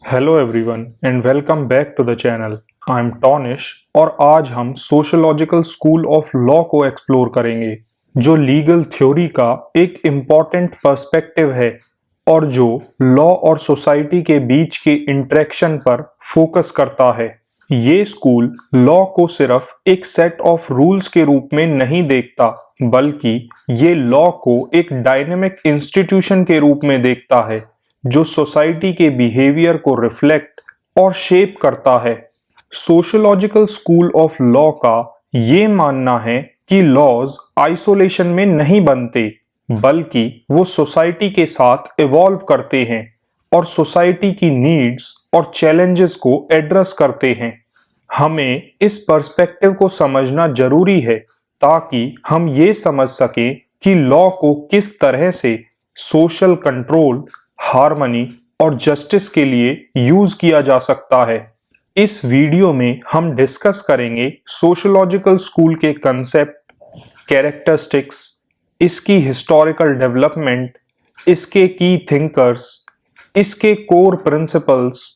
Hello everyone and welcome back to the channel. I am Tonish और आज हम sociological school of law को explore करेंगे, जो लीगल थ्योरी का एक इम्पॉर्टेंट पर्सपेक्टिव है और जो लॉ और सोसाइटी के बीच के इंटरेक्शन पर फोकस करता है। ये स्कूल लॉ को सिर्फ एक सेट ऑफ रूल्स के रूप में नहीं देखता, बल्कि ये लॉ को एक डायनेमिक इंस्टीट्यूशन के रूप में देखता है जो सोसाइटी के बिहेवियर को रिफ्लेक्ट और शेप करता है। सोशियोलॉजिकल स्कूल ऑफ लॉ का ये मानना है कि लॉज आइसोलेशन में नहीं बनते, बल्कि वो सोसाइटी के साथ इवॉल्व करते हैं और सोसाइटी की नीड्स और चैलेंजेस को एड्रेस करते हैं। हमें इस पर्सपेक्टिव को समझना जरूरी है ताकि हम ये समझ सकें कि लॉ को किस तरह से सोशल कंट्रोल, हार्मनी और जस्टिस के लिए यूज किया जा सकता है। इस वीडियो में हम डिस्कस करेंगे सोशियोलॉजिकल स्कूल के कंसेप्ट, कैरेक्टरिस्टिक्स, इसकी हिस्टोरिकल डेवलपमेंट, इसके की थिंकर्स, इसके core principles,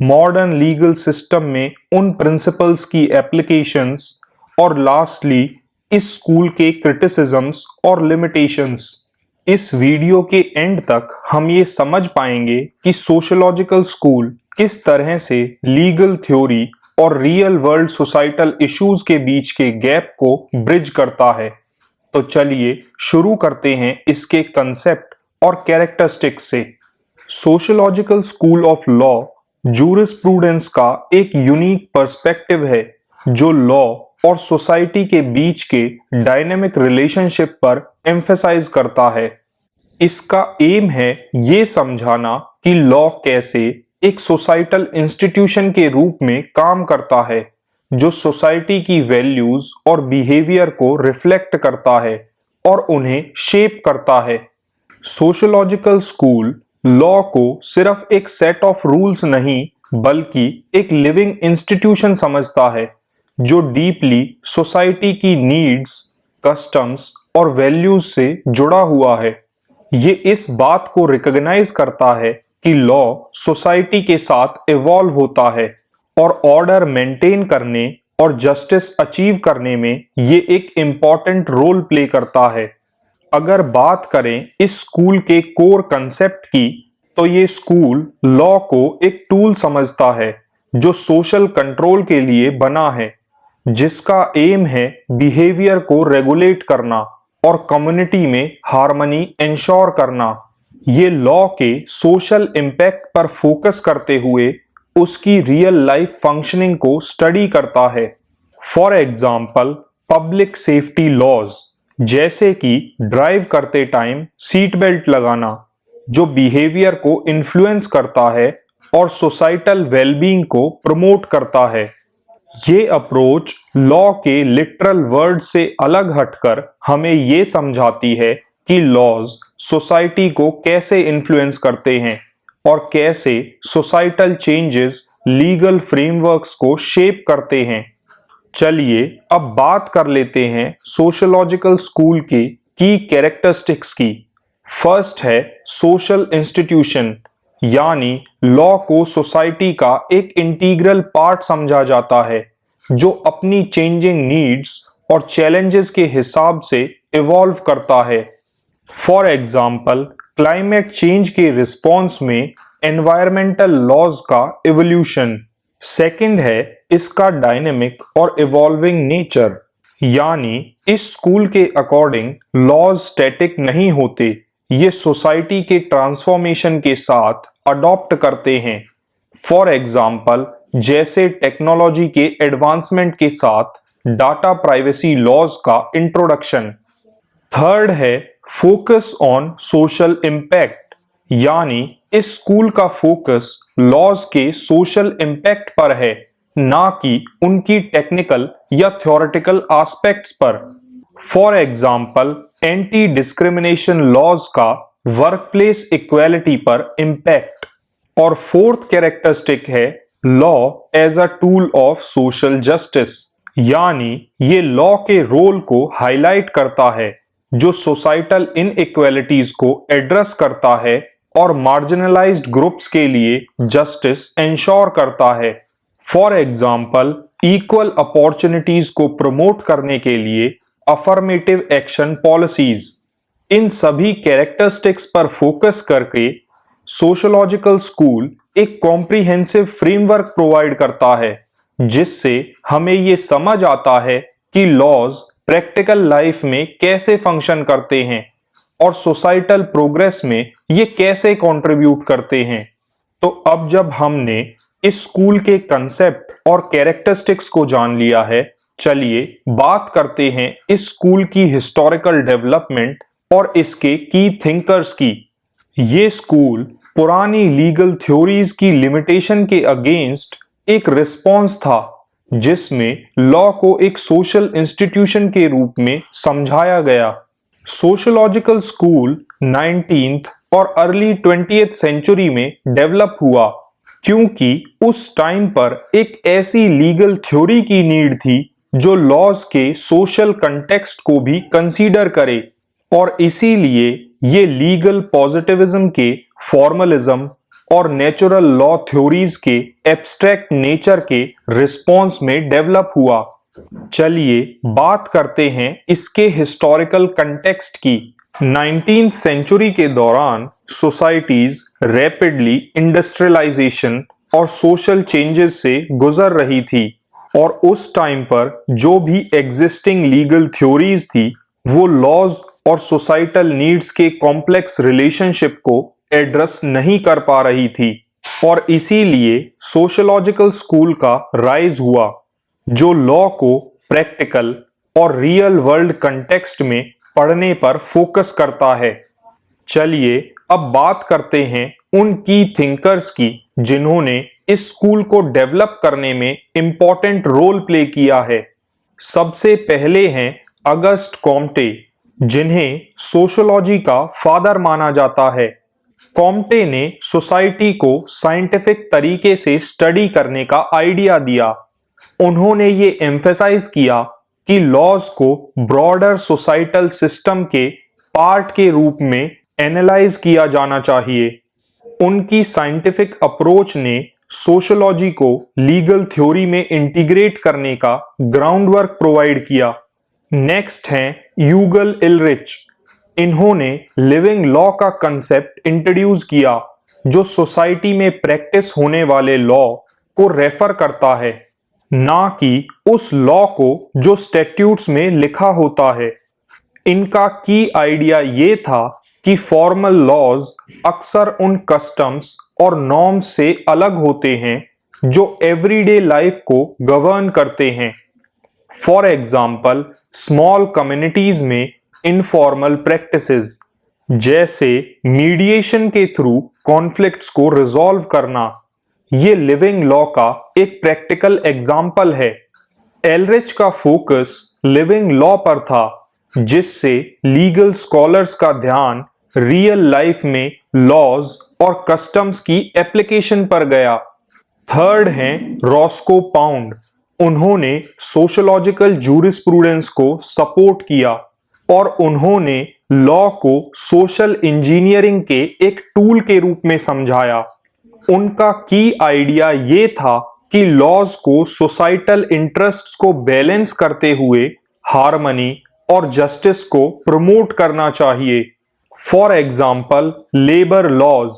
modern legal system में उन प्रिंसिपल्स की एप्लीकेशंस और लास्टली इस स्कूल के क्रिटिसिज्म्स और लिमिटेशंस। इस वीडियो के एंड तक हम ये समझ पाएंगे कि सोशियोलॉजिकल स्कूल किस तरह से लीगल थ्योरी और रियल वर्ल्ड सोसाइटल इश्यूज के बीच के गैप को ब्रिज करता है। तो चलिए शुरू करते हैं इसके कंसेप्ट और कैरेक्टरिस्टिक्स से। Sociological school of law jurisprudence का एक यूनिक पर्सपेक्टिव है जो लॉ और सोसाइटी के बीच के डायनेमिक रिलेशनशिप पर एम्फेसाइज करता है। इसका एम है ये समझाना कि लॉ कैसे एक सोसाइटल इंस्टीट्यूशन के रूप में काम करता है जो सोसाइटी की वैल्यूज और बिहेवियर को रिफ्लेक्ट करता है और उन्हें शेप करता है। सोशियोलॉजिकल स्कूल लॉ को सिर्फ एक सेट ऑफ रूल्स नहीं, बल्कि एक लिविंग इंस्टीट्यूशन समझता है जो डीपली सोसाइटी की नीड्स, कस्टम्स और वैल्यूज से जुड़ा हुआ है। ये इस बात को रिकॉग्नाइज करता है कि लॉ सोसाइटी के साथ इवॉल्व होता है और ऑर्डर मेंटेन करने और जस्टिस अचीव करने में ये एक इम्पॉर्टेंट रोल प्ले करता है। अगर बात करें इस स्कूल के कोर कंसेप्ट की, तो ये स्कूल लॉ को एक टूल समझता है जो सोशल कंट्रोल के लिए बना है, जिसका एम है बिहेवियर को रेगुलेट करना और कम्युनिटी में हार्मनी इंश्योर करना। ये लॉ के सोशल इम्पैक्ट पर फोकस करते हुए उसकी रियल लाइफ फंक्शनिंग को स्टडी करता है। For example, public safety laws, जैसे कि ड्राइव करते टाइम सीट बेल्ट लगाना, जो बिहेवियर को इन्फ्लुएंस करता है और सोसाइटल वेलबींग को प्रमोट करता है। ये अप्रोच लॉ के लिटरल वर्ड से अलग हटकर हमें ये समझाती है कि लॉज सोसाइटी को कैसे इन्फ्लुएंस करते हैं और कैसे सोसाइटल चेंजेस लीगल फ्रेमवर्क्स को शेप करते हैं। चलिए अब बात कर लेते हैं सोशियोलॉजिकल स्कूल के की कैरेक्टरिस्टिक्स की। फर्स्ट है सोशल इंस्टीट्यूशन, यानी लॉ को सोसाइटी का एक इंटीग्रल पार्ट समझा जाता है जो अपनी चेंजिंग नीड्स और चैलेंजेस के हिसाब से इवॉल्व करता है। फॉर एग्जाम्पल, क्लाइमेट चेंज के रिस्पॉन्स में एनवायरमेंटल लॉज का इवोल्यूशन। सेकंड है इसका डायनेमिक और इवॉल्विंग नेचर, यानी इस स्कूल के अकॉर्डिंग लॉज स्टैटिक नहीं होते, ये सोसाइटी के ट्रांसफॉर्मेशन के साथ अडॉप्ट करते हैं। फॉर एग्जाम्पल, जैसे टेक्नोलॉजी के एडवांसमेंट के साथ डाटा प्राइवेसी लॉज का इंट्रोडक्शन। थर्ड है फोकस ऑन सोशल इम्पैक्ट, यानी इस स्कूल का फोकस लॉज के सोशल इम्पैक्ट पर है, ना कि उनकी टेक्निकल या थ्योरेटिकल एस्पेक्ट्स पर। For example, anti discrimination laws का वर्कप्लेस इक्वालिटी पर इम्पैक्ट। और फोर्थ कैरेक्टरिस्टिक है law as a tool of social justice, यानी ये लॉ के रोल को हाईलाइट करता है जो सोसाइटल इनइक्वालिटीज को एड्रेस करता है और मार्जिनलाइज्ड ग्रुप्स के लिए जस्टिस इंश्योर करता है। फॉर एग्जाम्पल, इक्वल अपॉर्चुनिटीज को प्रमोट करने के लिए अफर्मेटिव एक्शन पॉलिसीज। इन सभी कैरेक्टरिस्टिक्स पर फोकस करके सोशोलॉजिकल स्कूल एक कॉम्प्रिहेंसिव फ्रेमवर्क प्रोवाइड करता है, जिससे हमें ये समझ आता है कि लॉज प्रैक्टिकल लाइफ में कैसे फंक्शन करते हैं और सोसाइटल प्रोग्रेस में ये कैसे कंट्रीब्यूट करते हैं। तो अब जब हमने इस स्कूल के कंसेप्ट और कैरेक्टरिस्टिक्स को जान लिया है, चलिए बात करते हैं इस स्कूल की हिस्टोरिकल डेवलपमेंट और इसके की थिंकर्स की। ये स्कूल पुरानी लीगल थ्योरीज की लिमिटेशन के अगेंस्ट एक रिस्पॉन्स था, जिसमें लॉ को एक सोशल इंस्टीट्यूशन के रूप में समझाया गया। सोशोलॉजिकल स्कूल 19th और अर्ली 20th सेंचुरी में डेवलप हुआ, क्योंकि उस टाइम पर एक ऐसी लीगल थ्योरी की नीड थी जो लॉज के सोशल कंटेक्स्ट को भी कंसीडर करे, और इसीलिए ये लीगल पॉजिटिविज्म के फॉर्मलिज्म और नेचुरल लॉ थ्योरीज के एब्स्ट्रैक्ट नेचर के रिस्पॉन्स में डेवलप हुआ। चलिए बात करते हैं इसके हिस्टोरिकल कंटेक्स्ट की। 19th सेंचुरी के दौरान सोसाइटीज रैपिडली इंडस्ट्रियलाइजेशन और सोशल चेंजेस से गुजर रही थी, और उस टाइम पर जो भी एग्जिस्टिंग लीगल थ्योरीज थी वो लॉज और सोसाइटल नीड्स के कॉम्प्लेक्स रिलेशनशिप को एड्रेस नहीं कर पा रही थी, और इसीलिए सोशोलॉजिकल स्कूल का राइज हुआ, जो लॉ को प्रैक्टिकल और रियल वर्ल्ड कंटेक्स्ट में पढ़ने पर फोकस करता है। चलिए अब बात करते हैं उन की थिंकर्स की जिन्होंने इस स्कूल को डेवलप करने में इंपॉर्टेंट रोल प्ले किया है। सबसे पहले हैं अगस्ट कॉम्टे, जिन्हें सोशोलॉजी का फादर माना जाता है। कॉम्टे ने सोसाइटी को साइंटिफिक तरीके से स्टडी करने का आइडिया दिया। उन्होंने ये एम्फेसाइज किया कि लॉज को ब्रॉडर सोसाइटल सिस्टम के पार्ट के रूप में एनालाइज किया जाना चाहिए। उनकी साइंटिफिक अप्रोच ने सोशोलॉजी को लीगल थ्योरी में इंटीग्रेट करने का ग्राउंडवर्क प्रोवाइड किया। नेक्स्ट हैं यूगल इलरिच। इन्होंने लिविंग लॉ का कंसेप्ट इंट्रोड्यूस किया, जो सोसाइटी में प्रैक्टिस होने वाले लॉ को रेफर करता है, ना कि उस लॉ को जो स्टैट्यूट्स में लिखा होता है। इनका की आइडिया ये था कि फॉर्मल लॉज अक्सर उन कस्टम्स और नॉर्म्स से अलग होते हैं जो एवरीडे लाइफ को गवर्न करते हैं। फॉर एग्जाम्पल, स्मॉल कम्युनिटीज में इनफॉर्मल प्रैक्टिसेस जैसे मीडिएशन के थ्रू कॉन्फ्लिक्ट्स को रिजॉल्व करना, ये लिविंग लॉ का एक प्रैक्टिकल एग्जाम्पल है। एलरिच का फोकस लिविंग लॉ पर था, जिससे लीगल स्कॉलर्स का ध्यान रियल लाइफ में लॉज और कस्टम्स की एप्लीकेशन पर गया। थर्ड हैं रॉस्को पाउंड। उन्होंने सोशोलॉजिकल जूरिस्प्रूडेंस को सपोर्ट किया और उन्होंने लॉ को सोशल इंजीनियरिंग के एक टूल के रूप में समझाया। उनका की आइडिया ये था कि लॉज को सोसाइटल इंटरेस्ट्स को बैलेंस करते हुए हार्मनी और जस्टिस को प्रमोट करना चाहिए। फॉर एग्जाम्पल, लेबर लॉज,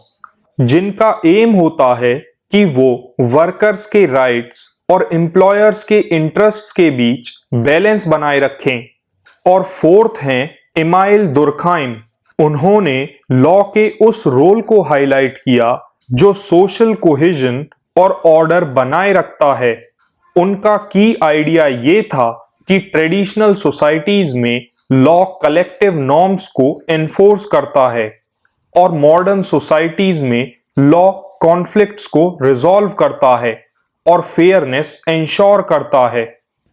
जिनका एम होता है कि वो वर्कर्स के राइट्स और एम्प्लॉयर्स के इंटरेस्ट्स के बीच बैलेंस बनाए रखें। और फोर्थ हैं इमाइल दुर्खाइम। उन्होंने लॉ के उस रोल को हाईलाइट किया जो सोशल कोहेजन और ऑर्डर बनाए रखता है। उनका की आइडिया ये था कि ट्रेडिशनल सोसाइटीज में लॉ कलेक्टिव नॉर्म्स को एनफोर्स करता है और मॉडर्न सोसाइटीज में लॉ कॉन्फ्लिक्ट्स को रिजॉल्व करता है और फेयरनेस इंश्योर करता है।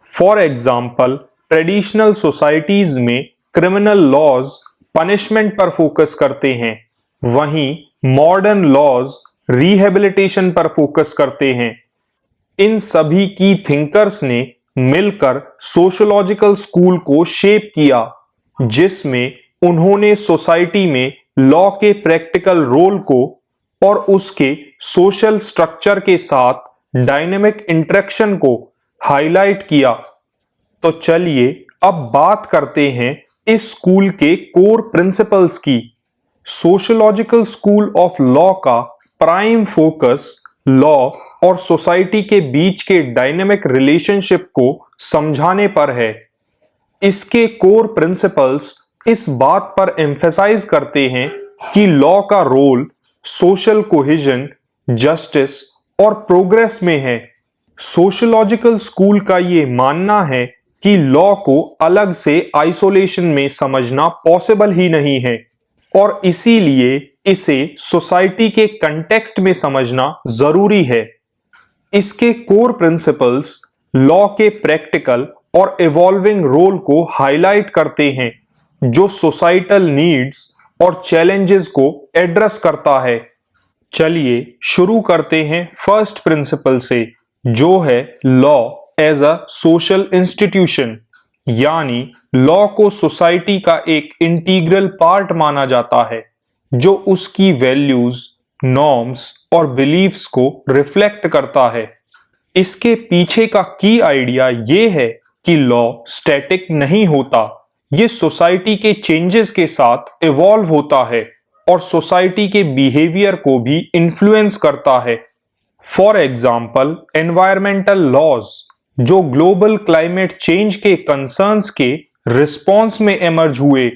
फॉर एग्जाम्पल, ट्रेडिशनल सोसाइटीज में क्रिमिनल लॉज पनिशमेंट पर फोकस करते हैं, वहीं मॉडर्न लॉज रिहेबिलिटेशन पर फोकस करते हैं। इन सभी की थिंकर्स ने मिलकर सोशोलॉजिकल स्कूल को शेप किया, जिसमें उन्होंने सोसाइटी में लॉ के प्रैक्टिकल रोल को और उसके सोशल स्ट्रक्चर के साथ डायनेमिक इंटरेक्शन को हाईलाइट किया। तो चलिए अब बात करते हैं इस स्कूल के कोर प्रिंसिपल्स की। सोशियोलॉजिकल स्कूल ऑफ लॉ का प्राइम फोकस लॉ और सोसाइटी के बीच के डायनेमिक रिलेशनशिप को समझाने पर है। इसके कोर प्रिंसिपल्स इस बात पर एम्फेसाइज करते हैं कि लॉ का रोल सोशल कोहेजन, जस्टिस और प्रोग्रेस में है। सोशियोलॉजिकल स्कूल का ये मानना है कि लॉ को अलग से आइसोलेशन में समझना पॉसिबल ही नहीं है और इसीलिए इसे सोसाइटी के कंटेक्स्ट में समझना जरूरी है। इसके कोर प्रिंसिपल्स लॉ के प्रैक्टिकल और इवॉल्विंग रोल को हाईलाइट करते हैं जो सोसाइटल नीड्स और चैलेंजेस को एड्रेस करता है। चलिए शुरू करते हैं फर्स्ट प्रिंसिपल से, जो है law as a social institution. यानी लॉ को सोसाइटी का एक इंटीग्रल पार्ट माना जाता है जो उसकी वैल्यूज, नॉर्म्स और बिलीफ्स को रिफ्लेक्ट करता है। इसके पीछे का की आइडिया ये है कि लॉ स्टैटिक नहीं होता, ये सोसाइटी के चेंजेस के साथ इवॉल्व होता है और सोसाइटी के बिहेवियर को भी इन्फ्लुएंस करता है। फॉर एग्जाम्पल एनवायरमेंटल लॉज जो ग्लोबल क्लाइमेट चेंज के कंसर्न्स के रिस्पॉन्स में एमर्ज हुए।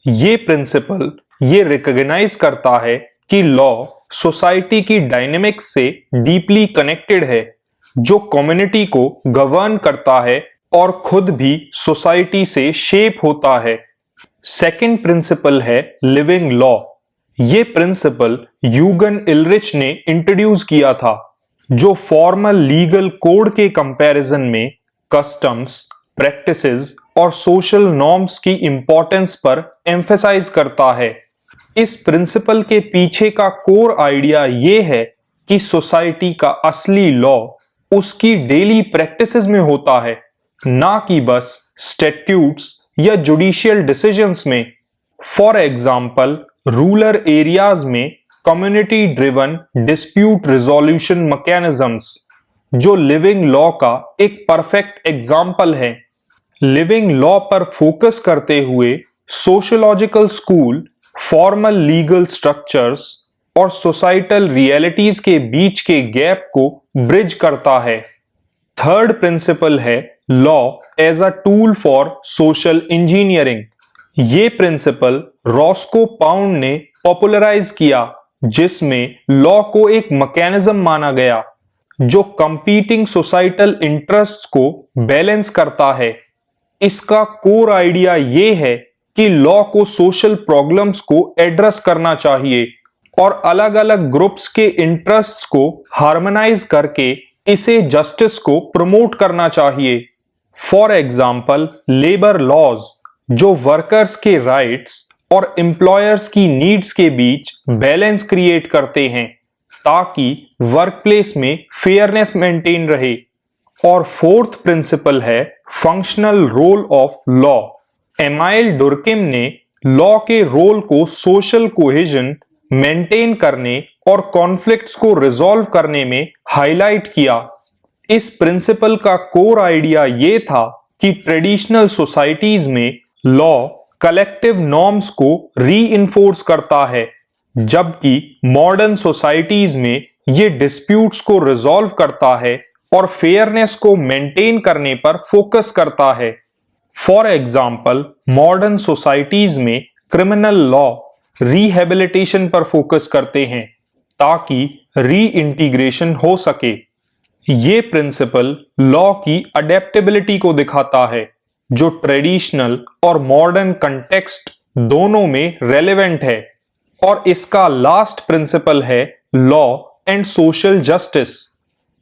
ये प्रिंसिपल ये रिकॉग्नाइज करता है कि लॉ सोसाइटी की डायनेमिक्स से डीपली कनेक्टेड है, जो कम्युनिटी को गवर्न करता है और खुद भी सोसाइटी से शेप होता है। सेकंड प्रिंसिपल है लिविंग लॉ। ये प्रिंसिपल यूगन इलरिच ने इंट्रोड्यूस किया था, जो फॉर्मल लीगल कोड के कंपैरिजन में कस्टम्स, प्रैक्टिसेस और सोशल नॉर्म्स की इंपॉर्टेंस पर एम्फेसाइज करता है। इस प्रिंसिपल के पीछे का कोर आइडिया ये है कि सोसाइटी का असली लॉ उसकी डेली प्रैक्टिसेस में होता है, ना कि बस स्टैट्यूट्स या जुडिशियल डिसीजंस में। फॉर एग्जाम्पल रूरल एरियाज में community driven dispute resolution mechanisms, जो लिविंग लॉ का एक परफेक्ट एग्जाम्पल है। लिविंग लॉ पर फोकस करते हुए sociological school formal legal structures और सोसाइटल रियलिटीज के बीच के गैप को ब्रिज करता है। थर्ड प्रिंसिपल है law as a tool for social engineering. ये प्रिंसिपल रॉस्को पाउंड ने पॉपुलराइज किया, जिसमें लॉ को एक मैकेनिज्म माना गया जो कंपीटिंग सोसाइटल इंटरेस्ट्स को बैलेंस करता है। इसका कोर आइडिया ये है कि लॉ को सोशल प्रॉब्लम्स को एड्रेस करना चाहिए और अलग अलग ग्रुप्स के इंटरेस्ट्स को हार्मोनाइज करके इसे जस्टिस को प्रमोट करना चाहिए। फॉर एग्जाम्पल लेबर लॉज जो वर्कर्स के राइट्स और एम्प्लॉयर्स की नीड्स के बीच बैलेंस क्रिएट करते हैं ताकि वर्कप्लेस में फेयरनेस मेंटेन रहे। और फोर्थ प्रिंसिपल है functional role of law. Emile Durkheim ने लॉ के रोल को सोशल कोहेजन मेंटेन करने और कॉन्फ्लिक्ट्स को रिजॉल्व करने में हाईलाइट किया। इस प्रिंसिपल का कोर आइडिया ये था कि ट्रेडिशनल सोसाइटीज में लॉ कलेक्टिव नॉर्म्स को रीइंफोर्स करता है, जबकि मॉडर्न सोसाइटीज में ये डिस्प्यूट्स को रिजॉल्व करता है और फेयरनेस को मेंटेन करने पर फोकस करता है। फॉर एग्जाम्पल मॉडर्न सोसाइटीज में क्रिमिनल लॉ रिहेबिलिटेशन पर फोकस करते हैं ताकि रीइंटीग्रेशन हो सके। ये प्रिंसिपल लॉ की अडेप्टेबिलिटी को दिखाता है, जो ट्रेडिशनल और मॉडर्न कंटेक्स्ट दोनों में रेलेवेंट है। और इसका लास्ट प्रिंसिपल है law and social justice.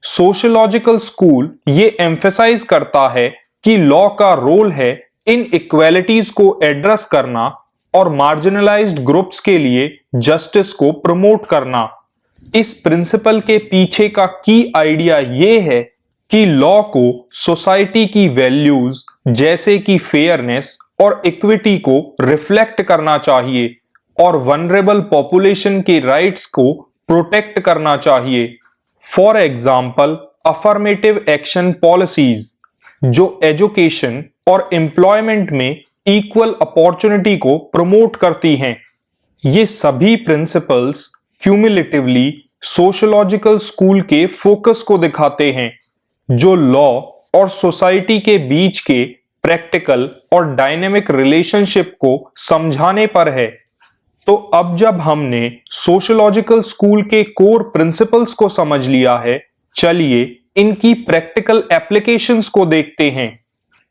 Sociological school ये एम्फेसाइज करता है कि लॉ का रोल है इन इक्वेलिटीज को एड्रेस करना और मार्जिनलाइज्ड ग्रुप्स के लिए जस्टिस को प्रमोट करना। इस प्रिंसिपल के पीछे का की आइडिया ये है कि लॉ को सोसाइटी की वैल्यूज जैसे कि फेयरनेस और इक्विटी को रिफ्लेक्ट करना चाहिए और वनरेबल पॉपुलेशन के राइट्स को प्रोटेक्ट करना चाहिए। For example, affirmative action policies जो एजुकेशन और एम्प्लॉयमेंट में इक्वल अपॉर्चुनिटी को प्रमोट करती हैं। ये सभी प्रिंसिपल्स क्यूमुलेटिवली सोशलॉजिकल स्कूल के फोकस को दिखाते हैं, जो लॉ और सोसाइटी के बीच के प्रैक्टिकल और डायनेमिक रिलेशनशिप को समझाने पर है। तो अब जब हमने सोशलॉजिकल स्कूल के कोर प्रिंसिपल्स को समझ लिया है, चलिए इनकी प्रैक्टिकल एप्लीकेशंस को देखते हैं।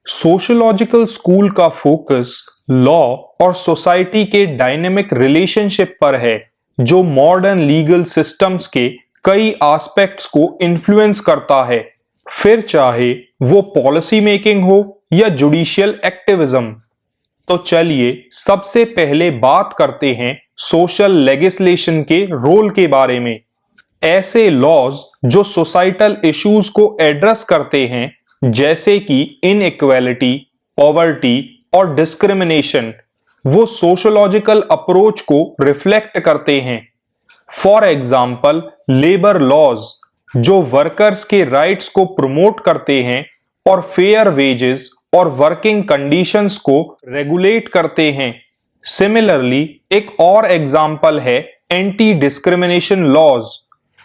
सोशलॉजिकल स्कूल का फोकस लॉ और सोसाइटी के डायनेमिक रिलेशनशिप पर है, जो मॉडर्न लीगल सिस्टम्स के कई एस्पेक्ट्स को इन्फ्लुएंस करता है, फिर चाहे वो पॉलिसी मेकिंग हो या जुडिशियल एक्टिविज्म। तो चलिए सबसे पहले बात करते हैं सोशल लेजिस्लेशन के रोल के बारे में। ऐसे लॉज जो सोसाइटल इश्यूज को एड्रेस करते हैं, जैसे कि इनइक्वालिटी, पॉवर्टी और डिस्क्रिमिनेशन, वो सोशलॉजिकल अप्रोच को रिफ्लेक्ट करते हैं। फॉर एग्जाम्पल, लेबर लॉज जो वर्कर्स के राइट्स को प्रमोट करते हैं और फेयर वेजेस और वर्किंग कंडीशंस को रेगुलेट करते हैं। सिमिलरली, एक और एग्जाम्पल है एंटी डिस्क्रिमिनेशन लॉज,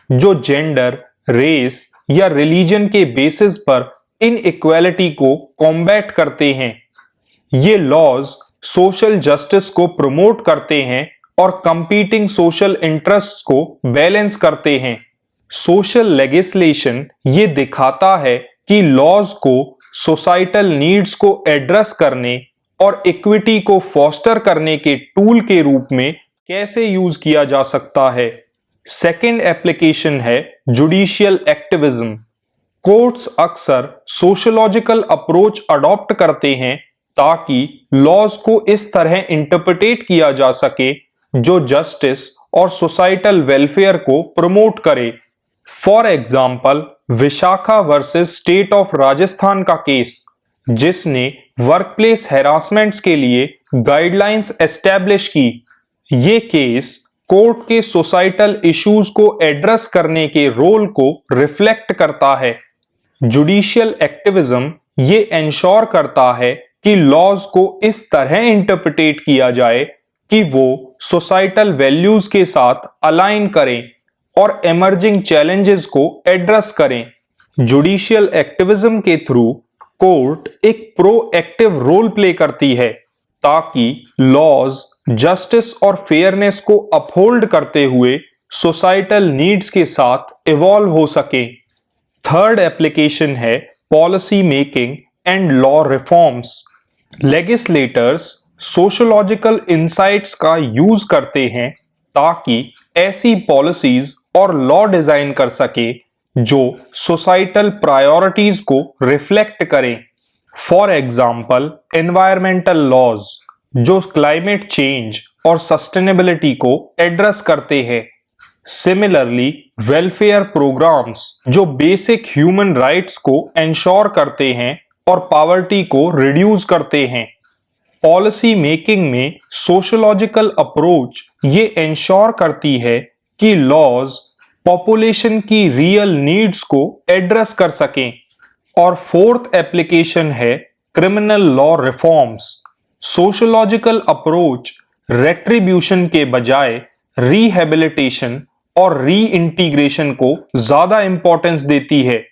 जो जेंडर, रेस या रिलीजन के बेसिस पर इनइक्वालिटी को कॉम्बैट करते हैं। ये लॉज सोशल जस्टिस को प्रमोट करते हैं और कंपीटिंग सोशल इंटरेस्ट्स को बैलेंस करते हैं। सोशल लेजिस्लेशन ये दिखाता है कि लॉज को सोसाइटल नीड्स को एड्रेस करने और इक्विटी को फॉस्टर करने के टूल के रूप में कैसे यूज किया जा सकता है। सेकेंड एप्लीकेशन है जुडिशियल एक्टिविज्म। कोर्ट्स अक्सर सोशलॉजिकल अप्रोच अडॉप्ट करते हैं ताकि लॉज को इस तरह इंटरप्रिटेट किया जा सके जो जस्टिस और सोसाइटल वेलफेयर को प्रमोट करे। For example, Vishakha versus state of Rajasthan का केस, जिसने वर्कप्लेस हैरासमेंट्स के लिए गाइडलाइंस एस्टैब्लिश की। ये केस कोर्ट के सोसाइटल इश्यूज को एड्रेस करने के रोल को रिफ्लेक्ट करता है। जुडिशियल एक्टिविज्म ये इंश्योर करता है कि लॉज को इस तरह इंटरप्रिटेट किया जाए कि वो सोसाइटल वैल्यूज के साथ अलाइन करें और इमर्जिंग चैलेंजेस को एड्रेस करें। जुडिशियल एक्टिविज्म के थ्रू कोर्ट एक प्रोएक्टिव रोल प्ले करती है ताकि लॉज जस्टिस और फेयरनेस को अपहोल्ड करते हुए सोसाइटल नीड्स के साथ इवॉल्व हो सके। थर्ड एप्लीकेशन है policy making and law reforms. Legislators sociological insights का यूज करते हैं ताकि ऐसी पॉलिसीज और लॉ डिजाइन कर सके जो सोसाइटल प्रायोरिटीज को रिफ्लेक्ट करें। फॉर एग्जाम्पल, एनवायरमेंटल लॉज जो क्लाइमेट चेंज और सस्टेनेबिलिटी को एड्रेस करते हैं। सिमिलरली, वेलफेयर प्रोग्राम्स जो बेसिक ह्यूमन राइट्स को इंश्योर करते हैं और पॉवर्टी को रिड्यूस करते हैं। पॉलिसी मेकिंग में सोशलॉजिकल अप्रोच ये इंश्योर करती है कि लॉज पॉपुलेशन की रियल नीड्स को एड्रेस कर सकें। और फोर्थ एप्लीकेशन है criminal law reforms. Sociological approach retribution के बजाय रिहेबिलिटेशन और री इंटीग्रेशन को ज्यादा इंपॉर्टेंस देती है।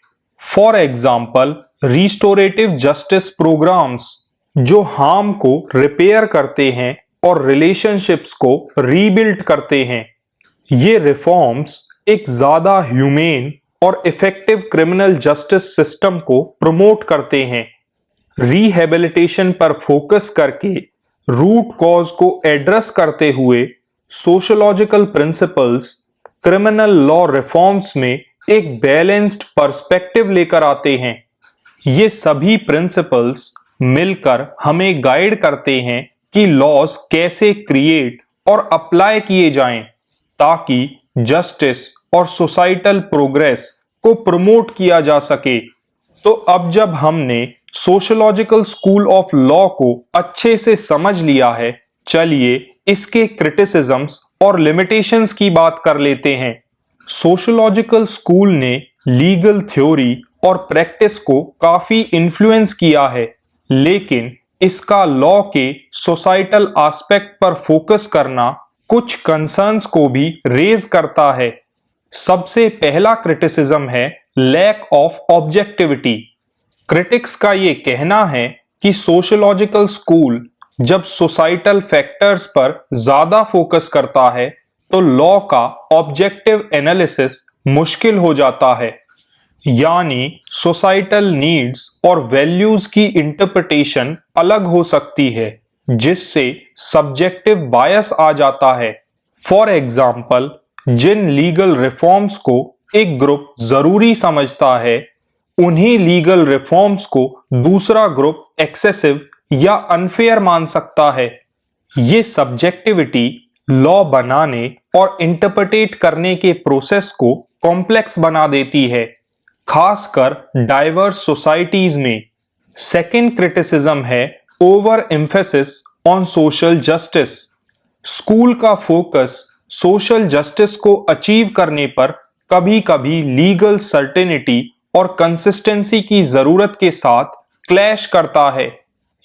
For example, restorative justice programmes जो हार्म को रिपेयर करते हैं और रिलेशनशिप्स को रीबिल्ड करते हैं। ये रिफॉर्म्स एक ज्यादा ह्यूमेन और इफेक्टिव क्रिमिनल जस्टिस सिस्टम को प्रमोट करते हैं। रिहेबिलिटेशन पर फोकस करके रूट कॉज को एड्रेस करते हुए sociological principles criminal law reforms में एक बैलेंस्ड पर्सपेक्टिव लेकर आते हैं। ये सभी प्रिंसिपल्स मिलकर हमें गाइड करते हैं कि लॉज कैसे क्रिएट और अप्लाई किए जाएं ताकि जस्टिस और सोसाइटल प्रोग्रेस को प्रमोट किया जा सके। तो अब जब हमने सोशियोलॉजिकल स्कूल ऑफ लॉ को अच्छे से समझ लिया है, चलिए इसके क्रिटिसिज्म्स और लिमिटेशंस की बात कर लेते हैं। सोशियोलॉजिकल स्कूल ने लीगल थ्योरी और प्रैक्टिस को काफी इन्फ्लुएंस किया है, लेकिन इसका लॉ के सोसाइटल एस्पेक्ट पर फोकस करना कुछ कंसर्न्स को भी रेज करता है। सबसे पहला क्रिटिसिज्म है लैक ऑफ ऑब्जेक्टिविटी। क्रिटिक्स का ये कहना है कि सोशियोलॉजिकल स्कूल जब सोसाइटल फैक्टर्स पर ज्यादा फोकस करता है तो लॉ का ऑब्जेक्टिव एनालिसिस मुश्किल हो जाता है, यानी सोसाइटल नीड्स और वैल्यूज की इंटरप्रिटेशन अलग हो सकती है, जिससे सब्जेक्टिव बायस आ जाता है। फॉर एग्जाम्पल, जिन लीगल रिफॉर्म्स को एक ग्रुप जरूरी समझता है, उन्हीं लीगल रिफॉर्म्स को दूसरा ग्रुप एक्सेसिव या अनफेयर मान सकता है। ये सब्जेक्टिविटी लॉ बनाने और इंटरप्रेट करने के प्रोसेस को कॉम्प्लेक्स बना देती है, खासकर डाइवर्स सोसाइटीज में। सेकेंड क्रिटिसिज्म है over emphasis on social justice. School का फोकस सोशल जस्टिस को अचीव करने पर कभी कभी लीगल सर्टेनिटी और कंसिस्टेंसी की जरूरत के साथ क्लैश करता है,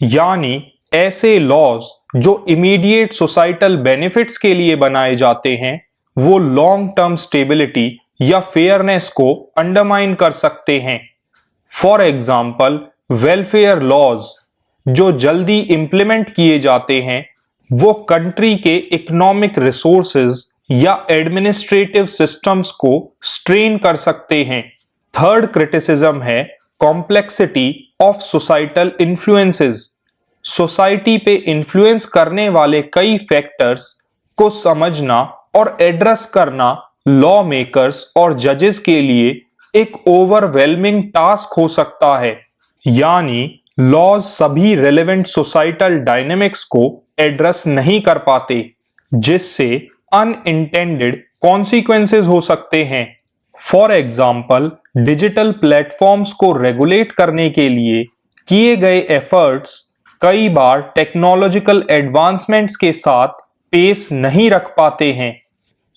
यानी ऐसे लॉज जो इमीडिएट सोसाइटल बेनिफिट्स के लिए बनाए जाते हैं वो लॉन्ग टर्म स्टेबिलिटी या फेयरनेस को अंडरमाइन कर सकते हैं। फॉर एग्जाम्पल, वेलफेयर लॉज जो जल्दी इंप्लीमेंट किए जाते हैं वो कंट्री के इकोनॉमिक रिसोर्सेज या एडमिनिस्ट्रेटिव सिस्टम्स को स्ट्रेन कर सकते हैं। थर्ड क्रिटिसिज्म है complexity of societal influences. Society पे इन्फ्लुएंस करने वाले कई फैक्टर्स को समझना और एड्रेस करना लॉ मेकर्स और जजेस के लिए एक ओवरवेलमिंग टास्क हो सकता है, यानी लॉज सभी रेलेवेंट सोसाइटल डायनेमिक्स को एड्रेस नहीं कर पाते, जिससे अनइंटेंडेड कॉन्सिक्वेंसेस हो सकते हैं। फॉर एग्जाम्पल, डिजिटल प्लेटफॉर्म्स को रेगुलेट करने के लिए किए गए एफर्ट्स कई बार टेक्नोलॉजिकल एडवांसमेंट्स के साथ पेस नहीं रख पाते हैं।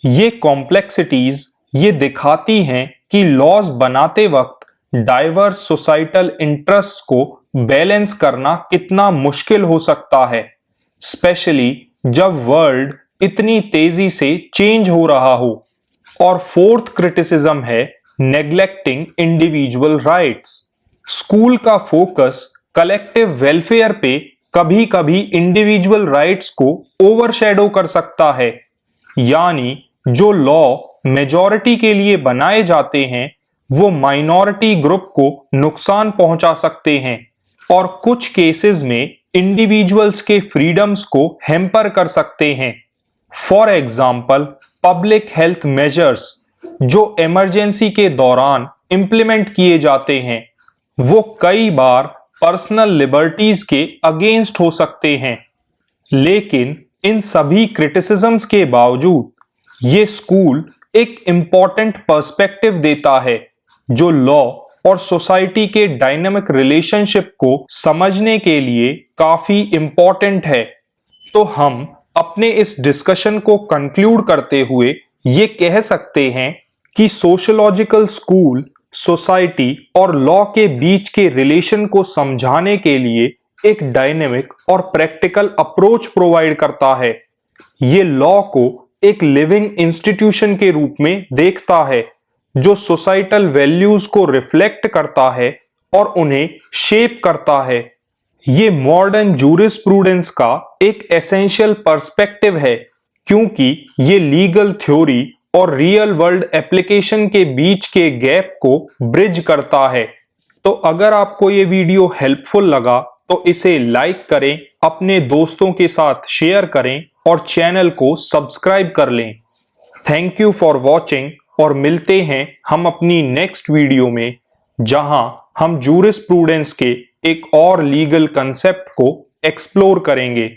ये कॉम्प्लेक्सिटीज ये दिखाती हैं कि लॉज बनाते वक्त डाइवर्स सोसाइटल इंटरेस्ट को बैलेंस करना कितना मुश्किल हो सकता है, स्पेशली जब वर्ल्ड इतनी तेजी से चेंज हो रहा हो। और फोर्थ क्रिटिसिज्म है नेग्लेक्टिंग इंडिविजुअल राइट्स। स्कूल का फोकस कलेक्टिव वेलफेयर पे कभी कभी इंडिविजुअल राइट्स को ओवरशैडो कर सकता है, यानी जो लॉ मेजॉरिटी के लिए बनाए जाते हैं वो माइनॉरिटी ग्रुप को नुकसान पहुंचा सकते हैं और कुछ केसेस में इंडिविजुअल्स के फ्रीडम्स को हैम्पर कर सकते हैं। फॉर एग्जाम्पल, पब्लिक हेल्थ मेजर्स जो इमरजेंसी के दौरान इंप्लीमेंट किए जाते हैं वो कई बार पर्सनल लिबर्टीज के अगेंस्ट हो सकते हैं, लेकिन इन सभी क्रिटिसिज्म्स के बावजूद ये स्कूल एक इम्पॉर्टेंट पर्सपेक्टिव देता है जो लॉ और सोसाइटी के डायनामिक रिलेशनशिप को समझने के लिए काफी इम्पॉर्टेंट है। तो हम अपने इस डिस्कशन को कंक्लूड करते हुए ये कह सकते हैं कि सोशियोलॉजिकल स्कूल सोसाइटी और लॉ के बीच के रिलेशन को समझाने के लिए एक डायनेमिक और प्रैक्टिकल अप्रोच प्रोवाइड करता है। ये लॉ को एक लिविंग इंस्टीट्यूशन के रूप में देखता है जो सोसाइटल वैल्यूज को रिफ्लेक्ट करता है और उन्हें शेप करता है। ये मॉडर्न जूरिस्प्रूडेंस का एक एसेंशियल पर्सपेक्टिव है, क्योंकि ये लीगल थ्योरी और रियल वर्ल्ड एप्लीकेशन के बीच के गैप को ब्रिज करता है। तो अगर आपको ये वीडियो हेल्पफुल लगा तो इसे लाइक करें, अपने दोस्तों के साथ शेयर करें और चैनल को सब्सक्राइब कर लें। थैंक यू फॉर वॉचिंग और मिलते हैं हम अपनी नेक्स्ट वीडियो में, जहां हम जूरिस्प्रूडेंस के एक और लीगल कंसेप्ट को एक्सप्लोर करेंगे।